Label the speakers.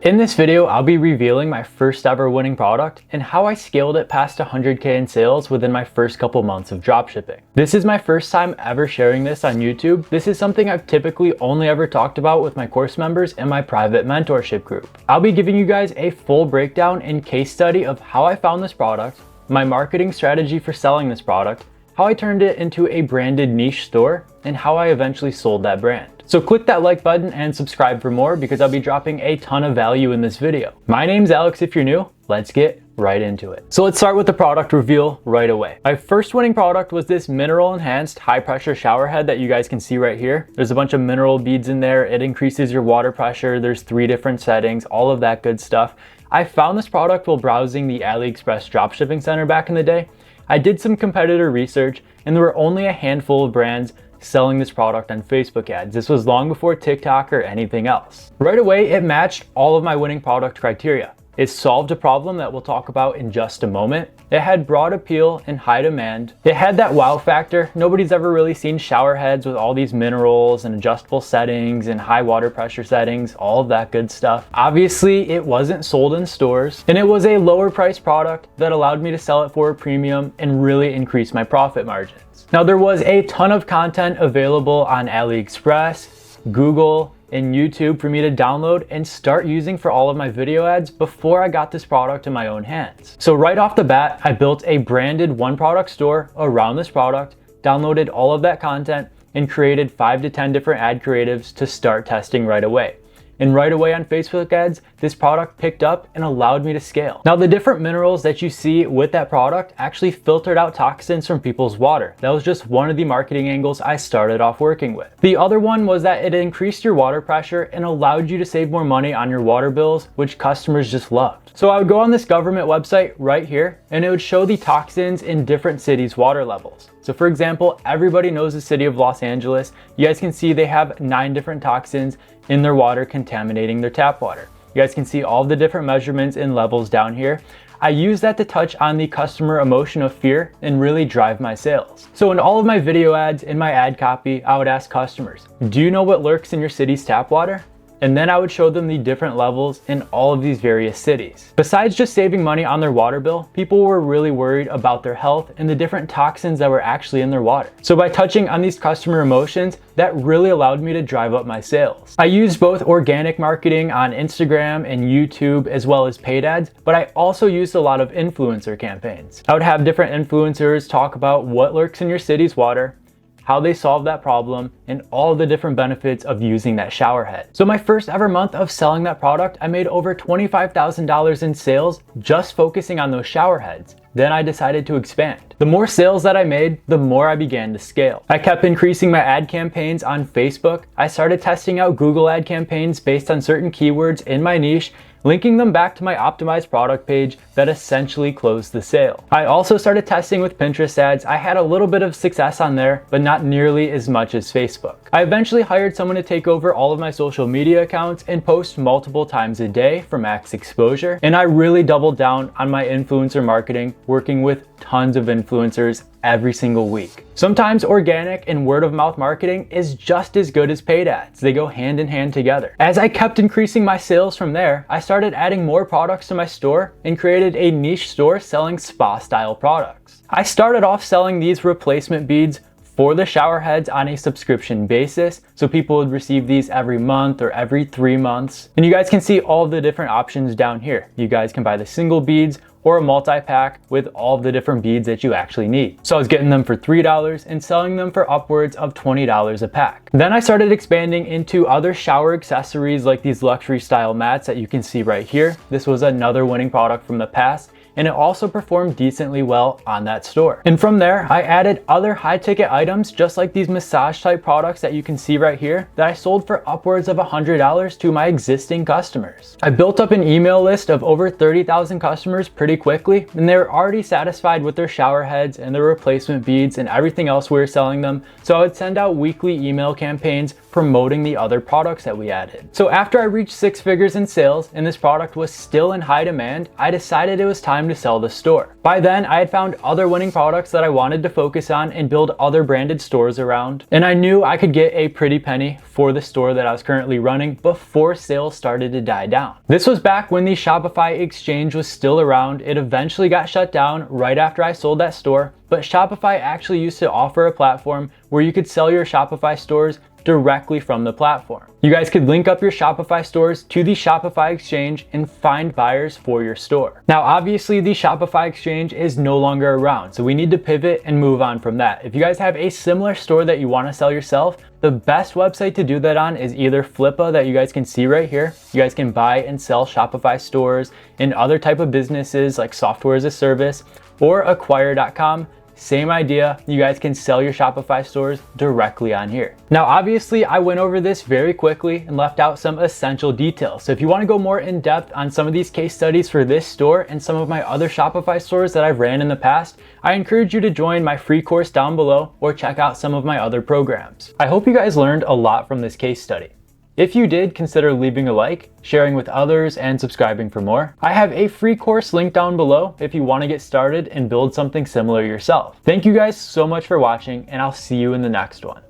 Speaker 1: In this video, I'll be revealing my first ever winning product and how I scaled it past 100K in sales within my first couple months of dropshipping. This is my first time ever sharing this on YouTube. This is something I've typically only ever talked about with my course members and my private mentorship group. I'll be giving you guys a full breakdown and case study of how I found this product, my marketing strategy for selling this product, how I turned it into a branded niche store, and how I eventually sold that brand. So click that like button and subscribe for more because I'll be dropping a ton of value in this video. My name's Alex if you're new. Let's get right into it. So let's start with the product reveal right away. My first winning product was this mineral enhanced high pressure shower head that you guys can see right here. There's a bunch of mineral beads in there. It increases your water pressure. There's 3 different settings, all of that good stuff. I found this product while browsing the AliExpress dropshipping center back in the day. I did some competitor research and there were only a handful of brands selling this product on Facebook ads. This was long before TikTok or anything else. Right away, it matched all of my winning product criteria. It solved a problem that we'll talk about in just a moment. It had broad appeal and high demand. It had that wow factor. Nobody's ever really seen shower heads with all these minerals and adjustable settings and high water pressure settings, all of that good stuff. Obviously, it wasn't sold in stores, and it was a lower price product that allowed me to sell it for a premium and really increase my profit margins. Now, there was a ton of content available on AliExpress, Google, and YouTube for me to download and start using for all of my video ads before I got this product in my own hands. So right off the bat, I built a branded one product store around this product, downloaded all of that content, and created 5 to 10 different ad creatives to start testing right away. And right away on Facebook ads, this product picked up and allowed me to scale. Now, the different minerals that you see with that product actually filtered out toxins from people's water. That was just one of the marketing angles I started off working with. The other one was that it increased your water pressure and allowed you to save more money on your water bills, which customers just loved. So I would go on this government website right here, and it would show the toxins in different cities' water levels. So for example, everybody knows the city of Los Angeles. You guys can see they have 9 different toxins in their water contaminating their tap water. You guys can see all the different measurements and levels down here. I use that to touch on the customer emotion of fear and really drive my sales. So in all of my video ads, in my ad copy, I would ask customers, do you know what lurks in your city's tap water? And then I would show them the different levels in all of these various cities. Besides just saving money on their water bill, people were really worried about their health and the different toxins that were actually in their water. So by touching on these customer emotions, that really allowed me to drive up my sales. I used both organic marketing on Instagram and YouTube as well as paid ads, but I also used a lot of influencer campaigns. I would have different influencers talk about what lurks in your city's water, how they solve that problem, and all the different benefits of using that shower head. So my first ever month of selling that product, I made over $25,000 in sales just focusing on those shower heads. Then I decided to expand. The more sales that I made, the more I began to scale. I kept increasing my ad campaigns on Facebook. I started testing out Google ad campaigns based on certain keywords in my niche, linking them back to my optimized product page that essentially closed the sale. I also started testing with Pinterest ads. I had a little bit of success on there, but not nearly as much as Facebook. I eventually hired someone to take over all of my social media accounts and post multiple times a day for max exposure. And I really doubled down on my influencer marketing, working with tons of influencers every single week. Sometimes organic and word of mouth marketing is just as good as paid ads. They go hand in hand together. As I kept increasing my sales from there, I started adding more products to my store and created a niche store selling spa style products. I started off selling these replacement beads for the shower heads on a subscription basis. So people would receive these every month or every 3 months. And you guys can see all the different options down here. You guys can buy the single beads or a multi-pack with all the different beads that you actually need. So I was getting them for $3 and selling them for upwards of $20 a pack. Then I started expanding into other shower accessories like these luxury style mats that you can see right here. This was another winning product from the past, and it also performed decently well on that store. And from there, I added other high ticket items just like these massage type products that you can see right here that I sold for upwards of $100 to my existing customers. I built up an email list of over 30,000 customers pretty quickly, and they were already satisfied with their shower heads and their replacement beads and everything else we were selling them. So I would send out weekly email campaigns promoting the other products that we added. So after I reached 6 figures in sales and this product was still in high demand, I decided it was time to sell the store. By then, I had found other winning products that I wanted to focus on and build other branded stores around. And I knew I could get a pretty penny for the store that I was currently running before sales started to die down. This was back when the Shopify exchange was still around. It eventually got shut down right after I sold that store, but Shopify actually used to offer a platform where you could sell your Shopify stores directly from the platform. You guys could link up your Shopify stores to the Shopify exchange and find buyers for your store. Now, obviously the Shopify exchange is no longer around, so we need to pivot and move on from that. If you guys have a similar store that you want to sell yourself, the best website to do that on is either Flippa, that you guys can see right here. You guys can buy and sell Shopify stores and other type of businesses like software as a service, or acquire.com. Same idea, you guys can sell your Shopify stores directly on here. Now, obviously I went over this very quickly and left out some essential details. So if you want to go more in depth on some of these case studies for this store and some of my other Shopify stores that I've ran in the past, I encourage you to join my free course down below or check out some of my other programs. I hope you guys learned a lot from this case study. If you did, consider leaving a like, sharing with others, and subscribing for more. I have a free course linked down below if you want to get started and build something similar yourself. Thank you guys so much for watching, and I'll see you in the next one.